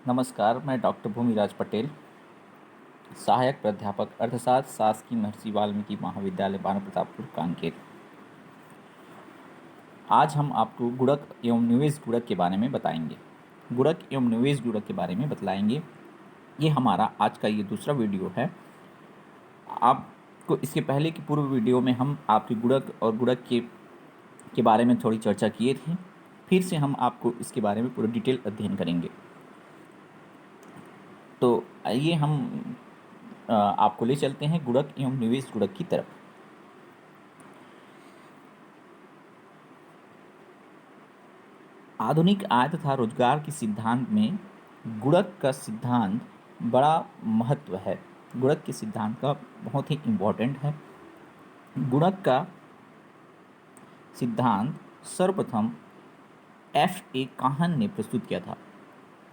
नमस्कार, मैं डॉक्टर भूमिराज पटेल, सहायक प्राध्यापक अर्थशास्त्र, शासकीय महर्षि वाल्मीकि महाविद्यालय बानो प्रतापपुर, कांकेर। आज हम आपको गुणक एवं निवेश गुणक के बारे में बताएंगे। गुणक एवं निवेश गुणक के बारे में बतलाएंगे। ये हमारा आज का ये दूसरा वीडियो है। आपको इसके पहले की पूर्व वीडियो में हम आपके गुणक और गुणक के बारे में थोड़ी चर्चा किए थे। फिर से हम आपको इसके बारे में पूरा डिटेल अध्ययन करेंगे। तो आइए हम आपको ले चलते हैं गुणक एवं निवेश गुणक की तरफ। आधुनिक आय तथा रोजगार के सिद्धांत में गुणक का सिद्धांत बड़ा महत्व है। गुणक के सिद्धांत का बहुत ही इम्पोर्टेंट है। गुणक का सिद्धांत सर्वप्रथम F.A. काहन ने प्रस्तुत किया था,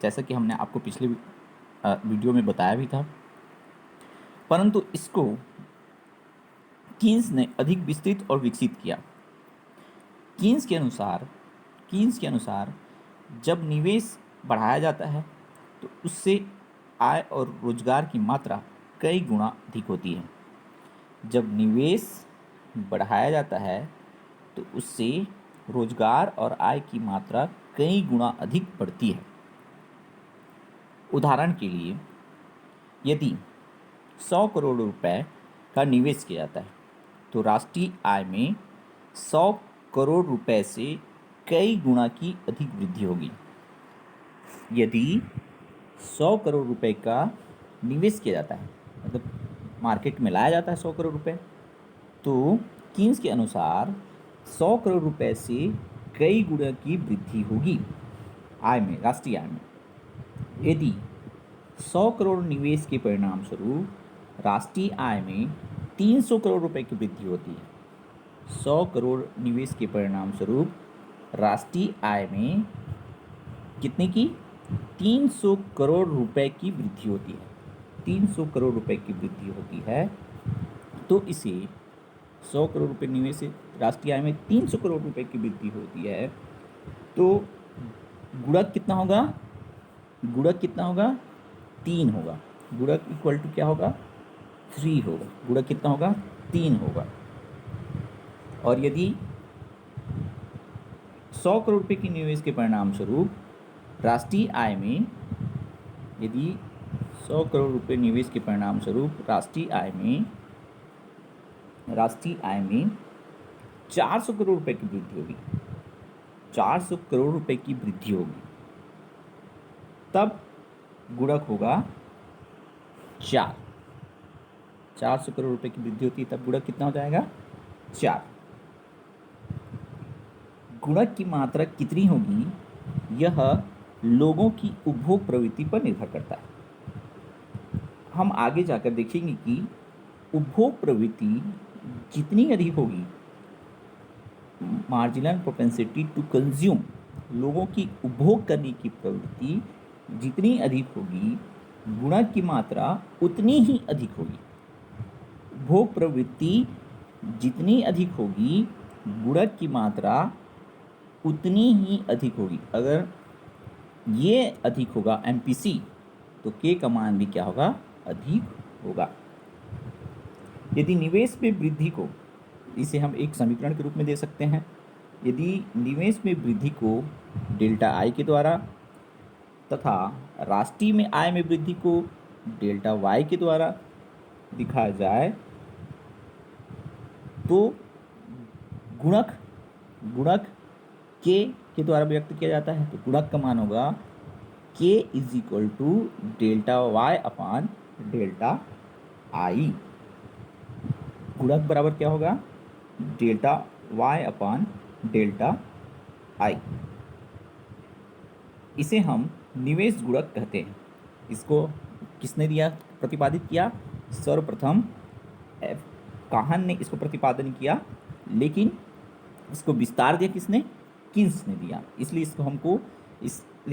जैसा कि हमने आपको पिछले वीडियो में बताया भी था। परंतु इसको कीन्स ने अधिक विस्तृत और विकसित किया। कीन्स के अनुसार जब निवेश बढ़ाया जाता है तो उससे आय और रोजगार की मात्रा कई गुना अधिक होती है। जब निवेश बढ़ाया जाता है तो उससे रोजगार और आय की मात्रा कई गुना अधिक बढ़ती है। उदाहरण के लिए, यदि 100 करोड़ रुपए का निवेश किया जाता है तो राष्ट्रीय आय में 100 करोड़ रुपए से कई गुना की अधिक वृद्धि होगी। यदि 100 करोड़ रुपए का निवेश किया जाता है, मतलब मार्केट में लाया जाता है 100 करोड़ रुपए, तो कीन्स के अनुसार 100 करोड़ रुपए से कई गुना की वृद्धि होगी आय में, राष्ट्रीय आय में। यदि 100 करोड़ निवेश के परिणाम स्वरूप राष्ट्रीय आय में 300 करोड़ रुपए की वृद्धि होती है। 100 करोड़ निवेश के परिणाम स्वरूप राष्ट्रीय आय में कितने की 300 करोड़ रुपए की वृद्धि होती है। 300 करोड़ रुपए की वृद्धि होती है तो इसे 100 करोड़ रुपए निवेश से राष्ट्रीय आय में 300 करोड़ रुपए की वृद्धि होती है तो गुणक कितना होगा? गुणक कितना होगा? 3 होगा। गुणक इक्वल टू क्या होगा? 3 होगा। गुणक कितना होगा? 3 होगा। और यदि 100 करोड़ रुपए की निवेश के परिणाम स्वरूप राष्ट्रीय आय में, यदि 100 करोड़ रुपए निवेश के परिणाम स्वरूप राष्ट्रीय आय में 400 करोड़ रुपए की वृद्धि होगी, 400 करोड़ रुपए की वृद्धि होगी, तब गुणक होगा 4। 400 करोड़ रुपए की वृद्धि होती है तब गुणक कितना हो जाएगा? 4। गुणक की मात्रा कितनी होगी यह लोगों की उपभोग प्रवृत्ति पर निर्भर करता है। हम आगे जाकर देखेंगे कि उपभोग प्रवृत्ति जितनी अधिक होगी, मार्जिनल प्रोपेंसिटी टू कंज्यूम, लोगों की उपभोग करने की प्रवृत्ति जितनी अधिक होगी, गुणक की मात्रा उतनी ही अधिक होगी। उपभोग प्रवृत्ति जितनी अधिक होगी, गुणक की मात्रा उतनी ही अधिक होगी। अगर ये अधिक होगा MPC तो K का मान भी क्या होगा? अधिक होगा। यदि निवेश में वृद्धि को, इसे हम एक समीकरण के रूप में दे सकते हैं। यदि निवेश में वृद्धि को डेल्टा I के द्वारा तथा राष्ट्रीय में आय में वृद्धि को डेल्टा Y के द्वारा दिखाया जाए तो गुणक K के द्वारा व्यक्त किया जाता है। तो गुणक का मान होगा K is equal to delta Y upon delta I। गुणक बराबर क्या होगा? Delta Y upon delta I। इसे हम निवेश गुणक कहते हैं। इसको किसने दिया, प्रतिपादित किया? सर्वप्रथम काहन ने इसको प्रतिपादन किया, लेकिन इसको विस्तार दिया किसने? कीन्स ने दिया। इसलिए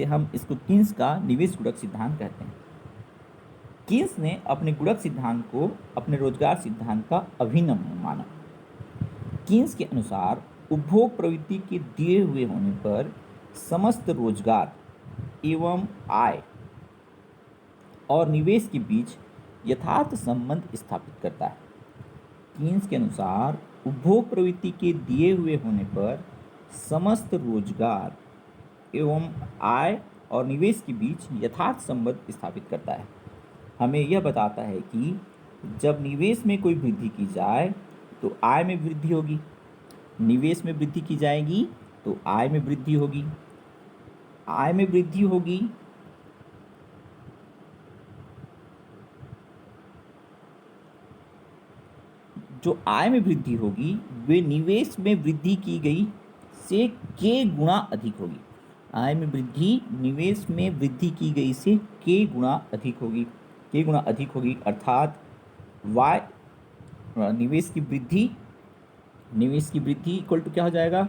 हम इसको कीन्स का निवेश गुणक सिद्धांत कहते हैं। कीन्स ने अपने गुणक सिद्धांत को अपने रोजगार सिद्धांत का अभिन्न माना। कीन्स के अनुसार उपभोग प्रवृत्ति के दिए हुए होने पर समस्त रोजगार एवं आय और निवेश के बीच यथार्थ संबंध स्थापित करता है। कीन्स के अनुसार उपभोग प्रवृत्ति के दिए हुए होने पर समस्त रोजगार एवं आय और निवेश के बीच यथार्थ संबंध स्थापित करता है। हमें यह बताता है कि जब निवेश में कोई वृद्धि की जाए तो आय में वृद्धि होगी, निवेश में वृद्धि की जाएगी तो आय में वृद्धि होगी, आय में वृद्धि होगी जो आय में वृद्धि होगी वे निवेश में वृद्धि की गई से के गुणा अधिक होगी। आय में वृद्धि निवेश में वृद्धि की गई से के गुणा अधिक होगी, के गुणा अधिक होगी, अर्थात वाय निवेश की वृद्धि इक्वल टू क्या हो जाएगा,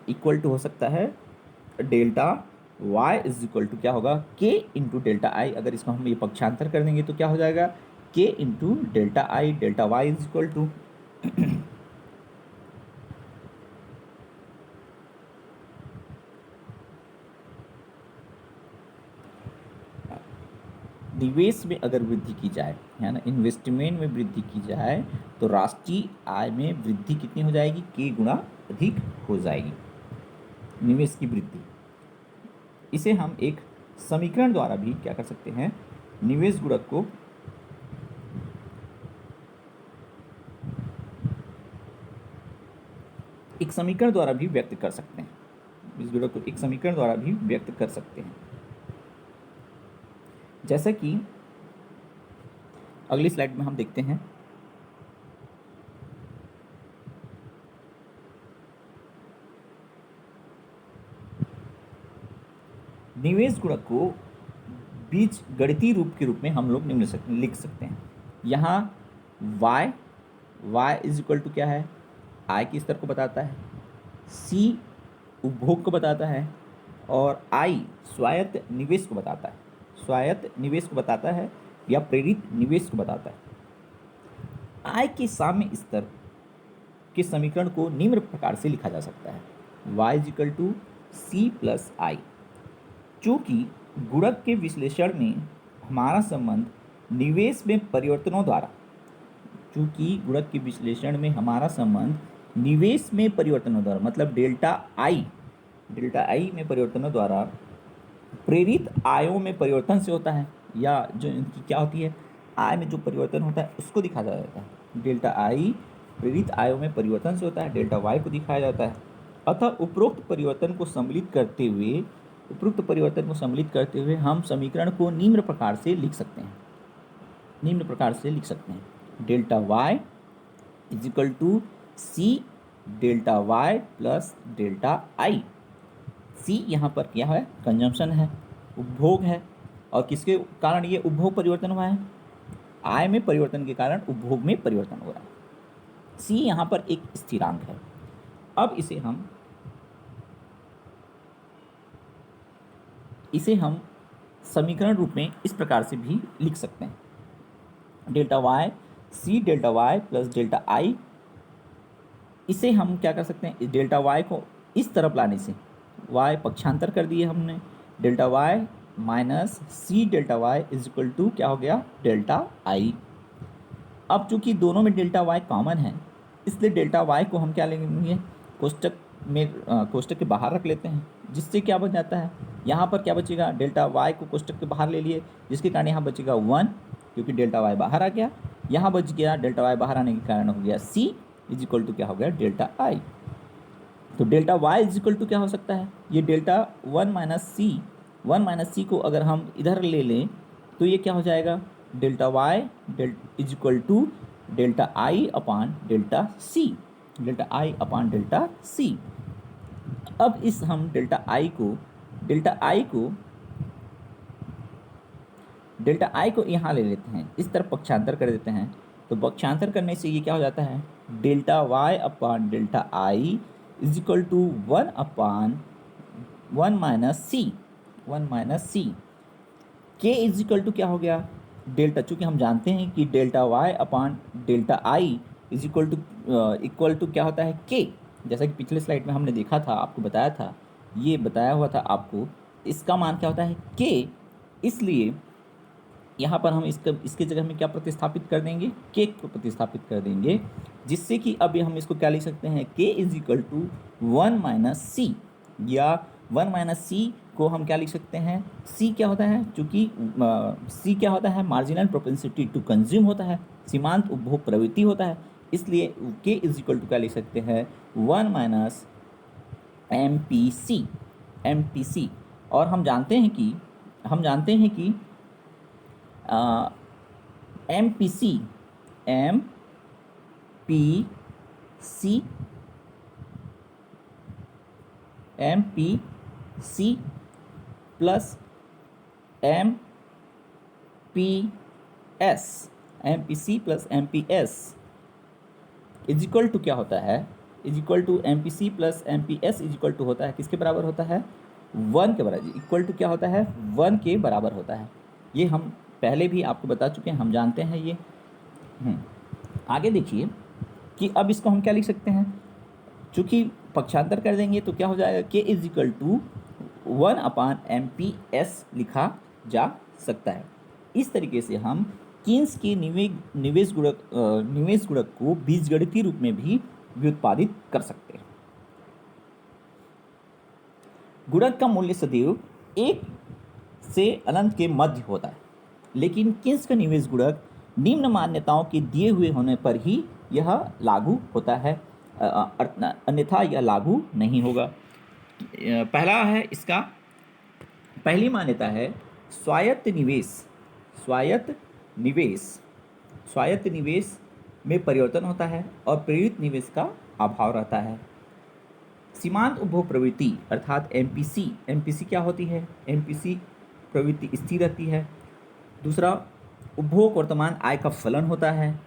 इक्वल टू हो सकता है delta y is equal to क्या होगा, k इंटू डेल्टा आई। अगर इसको हम ये पक्षांतर कर देंगे तो क्या हो जाएगा, k into delta I, delta y is equal to निवेश में अगर वृद्धि की जाए, है ना, इन्वेस्टमेंट में वृद्धि की जाए तो राष्ट्रीय आय में वृद्धि कितनी हो जाएगी, k गुणा अधिक हो जाएगी निवेश की वृद्धि। इसे हम एक समीकरण द्वारा भी क्या कर सकते हैं, निवेश गुणक को एक समीकरण द्वारा भी व्यक्त कर सकते हैं, निवेश गुणक को एक समीकरण द्वारा भी व्यक्त कर सकते हैं। जैसा कि अगली स्लाइड में हम देखते हैं, निवेश गुणक को बीज गणितीय रूप के रूप में हम लोग लिख सकते हैं। यहाँ y इज इक्वल टू क्या है, आय के स्तर को बताता है, c उपभोग को बताता है और i स्वायत्त निवेश को बताता है, स्वायत्त निवेश को बताता है या प्रेरित निवेश को बताता है। आय के साम्य स्तर के समीकरण को निम्न प्रकार से लिखा जा सकता है, y is equal to c plus I. चूँकि गुणक के विश्लेषण में हमारा संबंध निवेश में परिवर्तनों द्वारा, चूँकि गुणक के विश्लेषण में हमारा संबंध निवेश में परिवर्तनों द्वारा, मतलब डेल्टा आई में परिवर्तनों द्वारा प्रेरित आयों में परिवर्तन से होता है, या जो इनकी क्या होती है, आय में जो परिवर्तन होता है उसको दिखाया जाता है। डेल्टा आई प्रेरित आयों में परिवर्तन से होता है, डेल्टा वाई को दिखाया जाता है। अतः उपरोक्त परिवर्तन को सम्मिलित करते हुए हम समीकरण को निम्न प्रकार से लिख सकते हैं, delta Y is equal to C delta Y plus delta I. C यहाँ पर क्या है, कंजम्पशन है, उपभोग है, और किसके कारण ये उपभोग परिवर्तन हुआ है, आय में परिवर्तन के कारण उपभोग में परिवर्तन हो रहा है। सी यहाँ पर एक स्थिरांक है। अब इसे हम समीकरण रूप में इस प्रकार से भी लिख सकते हैं, delta Y C delta Y plus delta I. इसे हम क्या कर सकते हैं, डेल्टा वाई को इस तरफ लाने से, वाई पक्षांतर कर दिए हमने, delta Y minus C delta Y is equal to क्या हो गया, डेल्टा आई। अब चूंकि दोनों में डेल्टा वाई कॉमन है, इसलिए डेल्टा वाई को हम क्या लेंगे, कोष्टक के बाहर रख लेते हैं, जिससे क्या बन जाता है, यहाँ पर क्या बचेगा, डेल्टा वाई को कोष्टक के बाहर ले लिए, जिसके कारण यहाँ बचेगा 1, क्योंकि डेल्टा वाई बाहर आ गया। यहाँ बच गया, डेल्टा वाई बाहर आने के कारण हो गया सी इज इक्वल टू क्या हो गया, डेल्टा आई। तो delta Y is equal to क्या हो सकता है, ये डेल्टा 1 माइनस सी को अगर हम इधर ले लें तो ये क्या हो जाएगा, delta Y is equal to delta I upon delta C, delta I upon delta C. अब इस हम डेल्टा आई को यहाँ ले लेते हैं, इस तरफ पक्षांतर कर देते हैं, तो पक्षांतर करने से ये क्या हो जाता है, delta Y upon delta I is equal to 1 upon 1 minus C. K is equal to क्या हो गया, डेल्टा, चूँकि हम जानते हैं कि delta Y upon delta I is equal to क्या होता है, के। जैसा कि पिछले स्लाइड में हमने देखा था, आपको बताया था, ये बताया हुआ था आपको, इसका मान क्या होता है, के। इसलिए यहाँ पर हम इसके जगह में क्या प्रतिस्थापित कर देंगे, के को प्रतिस्थापित कर देंगे, जिससे कि अब हम इसको क्या लिख सकते हैं, के इज इक्वल टू 1 - c, या 1 - c को हम क्या लिख सकते हैं, c क्या होता है, चूँकि c क्या होता है, मार्जिनल प्रोपेंसिटी टू कंज्यूम होता है, सीमांत उपभोग प्रवृत्ति होता है, इसलिए के इज इक्वल टू क्या लिख सकते हैं, 1 - MPC। और हम जानते हैं कि MPC plus MPS is equal to क्या होता है, is equal to MPC plus MPS is equal to होता है, किसके बराबर होता है, 1 के बराबर, इक्वल टू क्या होता है, 1 के बराबर होता है। ये हम पहले भी आपको बता चुके हैं, हम जानते हैं ये। आगे देखिए कि अब इसको हम क्या लिख सकते हैं, चूँकि पक्षांतर कर देंगे तो क्या हो जाएगा, के इज इक्वल टू 1/MPS लिखा जा सकता है। इस तरीके से हम कीन्स के निवेश गुणक को बीजगणितीय रूप में भी व्युत्पादित कर सकते हैं। गुणक का मूल्य सदैव 1 से अनंत के मध्य होता है, लेकिन कीन्स का निवेश गुणक निम्न मान्यताओं के दिए हुए होने पर ही यह लागू होता है, अन्यथा यह लागू नहीं होगा। पहला है इसका, पहली मान्यता है स्वायत्त निवेश में परिवर्तन होता है और प्रेरित निवेश का अभाव रहता है। सीमांत उपभोग प्रवृत्ति अर्थात MPC क्या होती है, MPC प्रवृत्ति स्थिर रहती है। दूसरा, उपभोग वर्तमान आय का फलन होता है,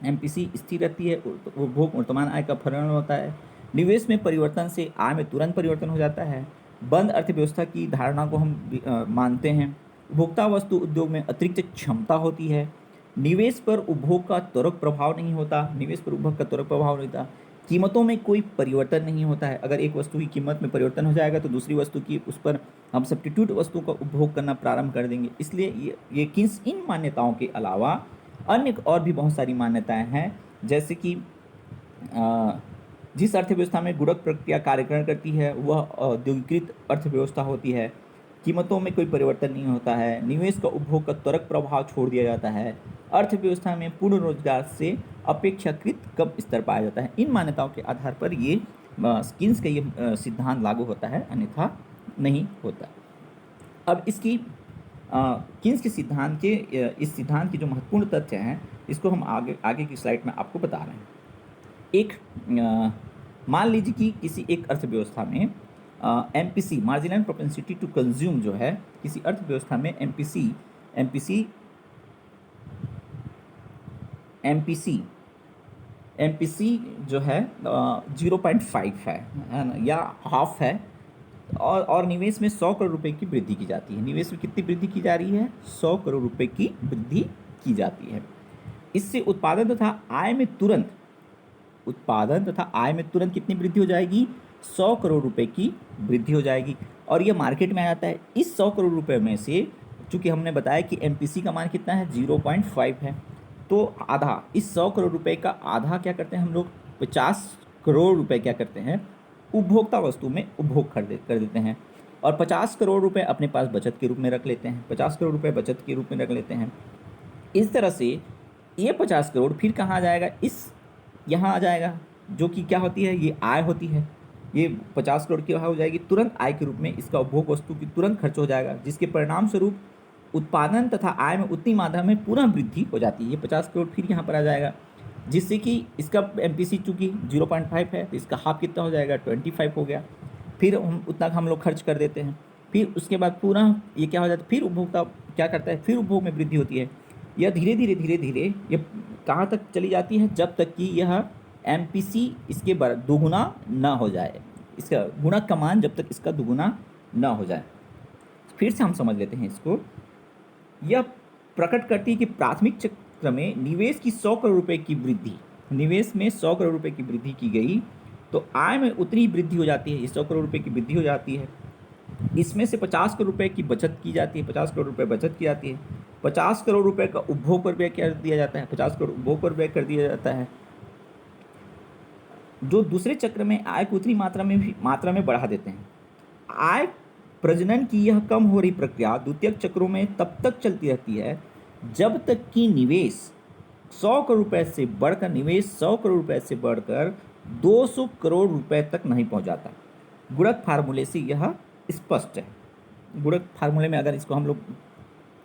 MPC स्थिर रहती है, उपभोग वर्तमान आय का फलन होता है। निवेश में परिवर्तन से आय में तुरंत परिवर्तन हो जाता है। बंद अर्थव्यवस्था की धारणा को हम मानते हैं। उपभोक्ता वस्तु उद्योग में अतिरिक्त क्षमता होती है। निवेश पर उपभोग का त्वरित प्रभाव नहीं होता, कीमतों में कोई परिवर्तन नहीं होता है। अगर एक वस्तु की कीमत में परिवर्तन हो जाएगा तो दूसरी वस्तु की उस पर हम सब्स्टिट्यूट वस्तु का उपभोग करना प्रारंभ कर देंगे। इसलिए ये किस इन मान्यताओं के अलावा अन्य और भी बहुत सारी मान्यताएं हैं, जैसे कि जिस अर्थव्यवस्था में गुणक प्रक्रिया कार्य करती है वह औद्योगिकृत अर्थव्यवस्था होती है। कीमतों में कोई परिवर्तन नहीं होता है। निवेश का उपभोग का त्वरित प्रभाव छोड़ दिया जाता है। अर्थव्यवस्था में पूर्ण रोजगार से अपेक्षाकृत कम स्तर पाया जाता है। इन मान्यताओं के आधार पर ये कीन्स का ये सिद्धांत लागू होता है, अन्यथा नहीं होता। अब इसकी कीन्स के सिद्धांत के इस सिद्धांत के जो महत्वपूर्ण तथ्य हैं इसको हम आगे की स्लाइड में आपको बता रहे हैं। एक मान लीजिए कि किसी एक अर्थव्यवस्था में MPC marginal propensity to consume जो है, किसी अर्थव्यवस्था में MPC जो है 0.5 है ना, या हाफ है, और निवेश में 100 करोड़ रुपए की वृद्धि की जाती है। निवेश में कितनी वृद्धि की जा रही है, 100 करोड़ रुपए की वृद्धि की जाती है। इससे उत्पादन तथा आय में तुरंत कितनी वृद्धि हो जाएगी, 100 करोड़ रुपए की वृद्धि हो जाएगी। और ये मार्केट में आ जाता है। इस 100 करोड़ रुपए में से चूँकि हमने बताया कि MPC का मान कितना है, 0.5 है, तो आधा, इस 100 करोड़ रुपए का आधा क्या करते हैं हम लोग, 50 करोड़ रुपए क्या करते हैं, उपभोक्ता वस्तु में उपभोग कर देते हैं, और 50 करोड़ रुपए अपने पास बचत के रूप में रख लेते हैं। 50 करोड़ रुपए बचत के रूप में रख लेते हैं। इस तरह से ये 50 करोड़ फिर कहाँ आ जाएगा, यहाँ आ जाएगा, जो कि क्या होती है, ये आय होती है। ये 50 करोड़ की हो जाएगी, तुरंत आय के रूप में इसका उपभोग वस्तु की तुरंत खर्च हो जाएगा, जिसके परिणाम स्वरूप उत्पादन तथा आय में उतनी मात्रा में पुनः वृद्धि हो जाती है। ये 50 करोड़ फिर यहाँ पर आ जाएगा, जिससे कि इसका MPC चूँकि 0.5 है तो इसका हाफ कितना हो जाएगा, 25 हो गया। फिर हम लोग खर्च कर देते हैं। फिर उसके बाद पुनः ये क्या हो जाता है, फिर उपभोक्ता क्या करता है, फिर उपभोग में वृद्धि होती है। यह धीरे धीरे ये कहाँ तक चली जाती है, जब तक कि यह MPC इसके दोगुना ना हो जाए, इसका गुणक का मान जब तक इसका दोगुना ना हो जाए। फिर से हम समझ लेते हैं इसको। यह प्रकट करती है कि प्राथमिक चक्र में निवेश की 100 करोड़ रुपए की वृद्धि, निवेश में 100 करोड़ रुपए की वृद्धि की गई तो आय में उतनी वृद्धि हो जाती है, 100 करोड़ रुपए की वृद्धि हो जाती है। इसमें से 50 करोड़ रुपए की बचत की जाती है, 50 करोड़ रुपए बचत की जाती है। 50 करोड़ रुपए का उपभोग पर व्यय कर दिया जाता है, 50 करोड़ उपभोग पर व्यय कर दिया जाता है। जो दूसरे चक्र में आय को उतनी मात्रा में बढ़ा देते हैं। आय प्रजनन की यह कम हो रही प्रक्रिया द्वितीयक चक्रों में तब तक चलती रहती है जब तक कि निवेश 100 करोड़ रुपए से बढ़कर 200 करोड़ रुपए तक नहीं पहुंच जाता। गुणक फार्मूले से यह स्पष्ट है। गुणक फार्मूले में अगर इसको हम लोग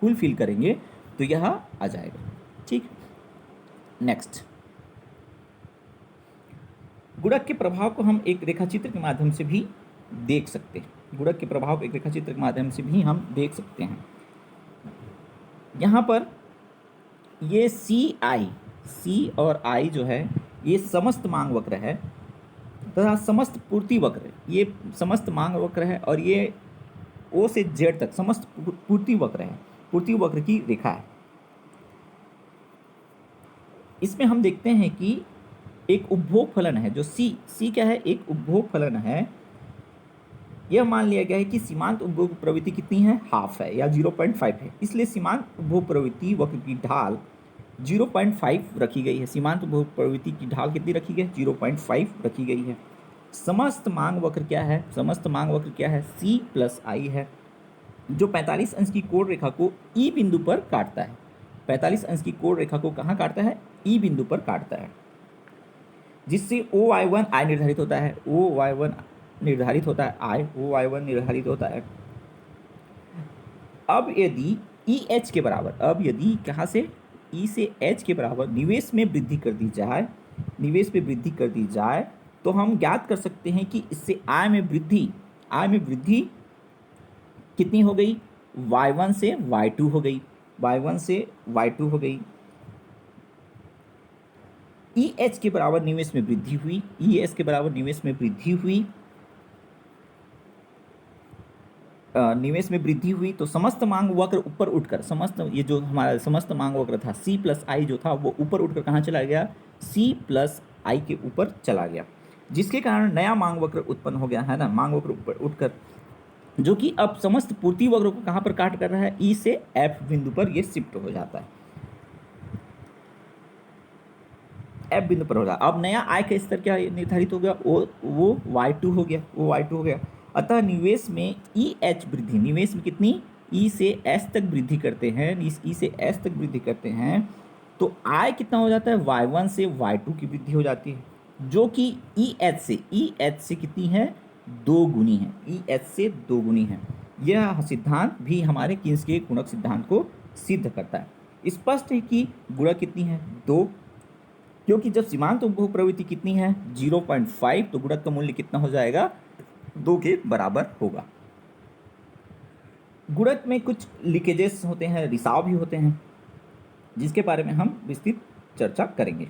फुलफिल करेंगे तो यह आ जाएगा। ठीक, नेक्स्ट, गुणक के प्रभाव को हम एक रेखाचित्र के माध्यम से भी देख सकते हैं। गुणक के प्रभाव को एक रेखाचित्र के माध्यम से भी हम देख सकते हैं। यहाँ पर ये सी और आई जो है ये समस्त मांग वक्र है तथा समस्त पूर्ति वक्र है। ये समस्त मांग वक्र है और ये ओ से जेड तक समस्त पूर्ति वक्र है, पूर्ति वक्र की रेखा है। इसमें हम देखते हैं कि एक उपभोग फलन है जो सी क्या है, एक उपभोग फलन है। यह मान लिया गया है कि सीमांत उपभोग प्रवृत्ति कितनी है, हाफ है या 0.5 है, इसलिए सीमांत उपभोग प्रवृत्ति वक्र की ढाल 0.5 रखी गई है। सीमांत उपभोग प्रवृत्ति की ढाल कितनी रखी गई है, 0.5 रखी गई है। समस्त मांग वक्र क्या है, समस्त मांग वक्र क्या है, सी प्लस आई है, जो 45 अंश की कोण रेखा को ई बिंदु पर काटता है। 45 अंश की कोण रेखा को कहाँ काटता है, ई बिंदु पर काटता है, जिससे OY1 आई निर्धारित होता है, OY1 निर्धारित होता है, OY1 निर्धारित होता है। अब यदि EH के बराबर, अब यदि कहाँ से E से H के बराबर निवेश में वृद्धि कर दी जाए, निवेश में वृद्धि कर दी जाए तो हम ज्ञात कर सकते हैं कि इससे आय में वृद्धि कितनी हो गई, Y1 से Y2 हो गई, Y1 से Y2 हो गई। EH के बराबर निवेश में वृद्धि हुई, ES के बराबर निवेश में वृद्धि हुई, निवेश में वृद्धि हुई तो समस्त मांग वक्र ऊपर उठकर, समस्त ये जो हमारा समस्त मांग वक्र था C प्लस आई जो था वो ऊपर उठकर कहाँ चला गया, C प्लस आई के ऊपर चला गया, जिसके कारण नया मांग वक्र उत्पन्न हो गया है ना, मांग वक्र ऊपर उठकर, जो कि अब समस्त पूर्ति वक्र को कहाँ पर काट कर रहा है, E से F बिंदु पर ये शिफ्ट हो जाता है, F बिंदु पर हो रहा है। अब नया आय का स्तर क्या निर्धारित हो गया, वो Y2 हो गया, वो Y2 हो गया। अतः निवेश में EH वृद्धि, निवेश में कितनी, E से S तक वृद्धि करते हैं, E से S तक वृद्धि करते हैं तो आय कितना हो जाता है, Y1 से Y2 की वृद्धि हो जाती है, जो कि EH से कितनी है, 2 गुनी है, EH से 2 गुनी है। यह सिद्धांत भी हमारे किन्स के गुणक सिद्धांत को सिद्ध करता है। स्पष्ट है कि गुणक कितनी है, 2, क्योंकि जब सीमांत उपभोग प्रवृत्ति कितनी है, 0.5, तो गुणक का मूल्य कितना हो जाएगा, 2 के बराबर होगा। गुणक में कुछ लीकेजेस होते हैं, रिसाव भी होते हैं, जिसके बारे में हम विस्तृत चर्चा करेंगे।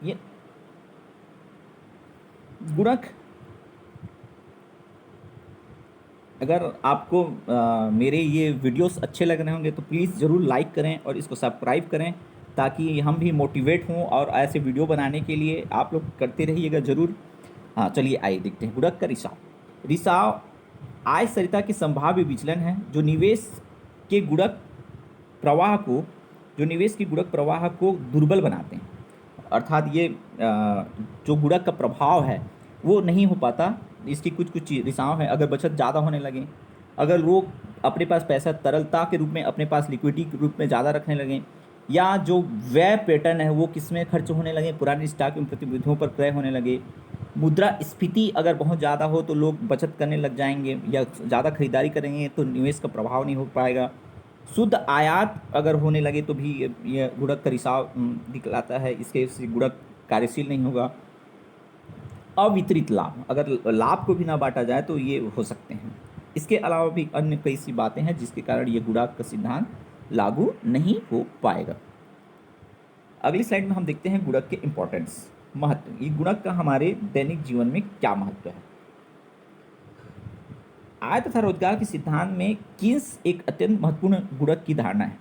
ये गुणक, अगर आपको मेरे ये वीडियोस अच्छे लग रहे होंगे तो प्लीज़ ज़रूर लाइक करें और इसको सब्सक्राइब करें, ताकि हम भी मोटिवेट हों और ऐसे वीडियो बनाने के लिए आप लोग करते रहिएगा ज़रूर। हाँ चलिए आइए देखते हैं गुणक का रिसाव। रिसाव आय सरिता के संभाव्य विचलन है जो निवेश के गुणक प्रवाह को दुर्बल बनाते हैं, अर्थात ये जो गुणक का प्रभाव है वो नहीं हो पाता। इसकी कुछ रिसाव है, अगर बचत ज़्यादा होने लगे, अगर लोग अपने पास पैसा तरलता के रूप में, अपने पास लिक्विडिटी के रूप में ज़्यादा रखने लगें, या जो व्यय पैटर्न है वो किस में खर्च होने लगे, पुराने स्टॉक में प्रतिभूतियों पर क्रय होने लगे, मुद्रास्फीति अगर बहुत ज़्यादा हो तो लोग बचत करने लग जाएंगे या ज़्यादा खरीदारी करेंगे तो निवेश का प्रभाव नहीं हो पाएगा, शुद्ध आयात अगर होने लगे तो भी ये गुणक का रिसाव दिखलाता है, इसके गुणक कार्यशील नहीं होगा। अवितरित लाभ, अगर लाभ को भी ना बांटा जाए तो ये हो सकते हैं। इसके अलावा भी अन्य कई सी बातें हैं जिसके कारण ये गुणक का सिद्धांत लागू नहीं हो पाएगा। अगली स्लाइड में हम देखते हैं गुणक के इंपॉर्टेंस, महत्व। ये गुणक का हमारे दैनिक जीवन में क्या महत्व है। आय तथा रोजगार के सिद्धांत में किन्स एक अत्यंत महत्वपूर्ण गुणक की धारणा है।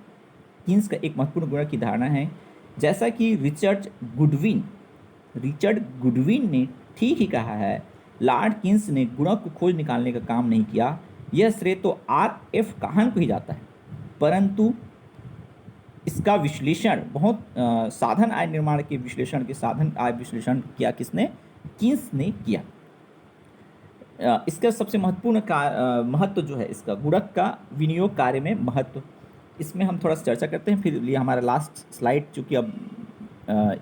किन्स का एक महत्वपूर्ण गुणक की धारणा है, जैसा कि रिचर्ड गुडविन ने ठीक ही कहा है लॉर्ड किन्स ने गुणक को खोज निकालने का काम नहीं किया, यह श्रेय तो R.F. कहान को ही जाता है। परंतु इसका विश्लेषण बहुत साधन आय निर्माण के विश्लेषण के साधन आय विश्लेषण किया किसने? किन्स ने किया। इसका सबसे महत्वपूर्ण महत्व जो है इसका गुणक का विनियोग कार्य में महत्व, इसमें हम थोड़ा सा चर्चा करते हैं। फिर ये हमारा लास्ट स्लाइड चूँकि अब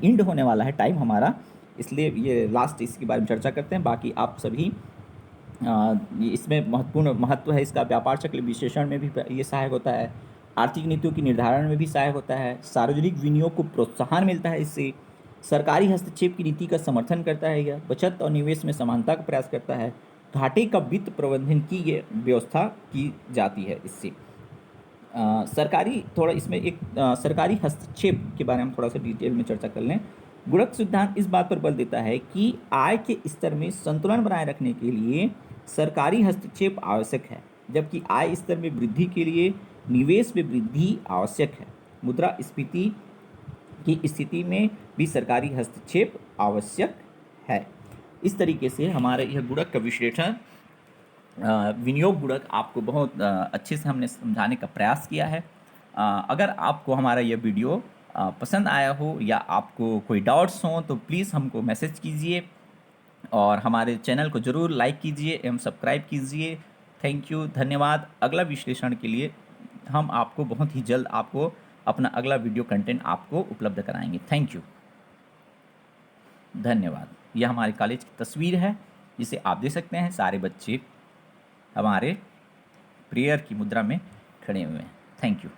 एंड होने वाला है टाइम हमारा, इसलिए ये लास्ट इसके बारे में चर्चा करते हैं। बाकी आप सभी इसमें महत्वपूर्ण महत्व है इसका। व्यापार चक्र विश्लेषण में भी ये सहायक होता है, आर्थिक नीतियों की निर्धारण में भी सहायक होता है, सार्वजनिक विनियोग को प्रोत्साहन मिलता है इससे, सरकारी हस्तक्षेप की नीति का समर्थन करता है, यह बचत और निवेश में समानता का प्रयास करता है, घाटे का वित्त प्रबंधन की ये व्यवस्था की जाती है इससे। सरकारी थोड़ा इसमें एक सरकारी हस्तक्षेप के बारे में थोड़ा सा डिटेल में चर्चा कर लें। गुणक सिद्धांत इस बात पर बल देता है कि आय के स्तर में संतुलन बनाए रखने के लिए सरकारी हस्तक्षेप आवश्यक है, जबकि आय स्तर में वृद्धि के लिए निवेश में वृद्धि आवश्यक है। मुद्रास्फीति की स्थिति में भी सरकारी हस्तक्षेप आवश्यक है। इस तरीके से हमारे यह गुणक का विश्लेषण विनियोग गुणक आपको बहुत अच्छे से हमने समझाने का प्रयास किया है। अगर आपको हमारा यह वीडियो पसंद आया हो या आपको कोई डाउट्स हों तो प्लीज़ हमको मैसेज कीजिए और हमारे चैनल को ज़रूर लाइक कीजिए एवं सब्सक्राइब कीजिए। थैंक यू, धन्यवाद। अगला विश्लेषण के लिए हम आपको बहुत ही जल्द आपको अपना अगला वीडियो कंटेंट आपको उपलब्ध कराएंगे। थैंक यू, धन्यवाद। यह हमारे कॉलेज की तस्वीर है जिसे आप देख सकते हैं, सारे बच्चे हमारे प्रेयर की मुद्रा में खड़े हुए हैं। Thank you.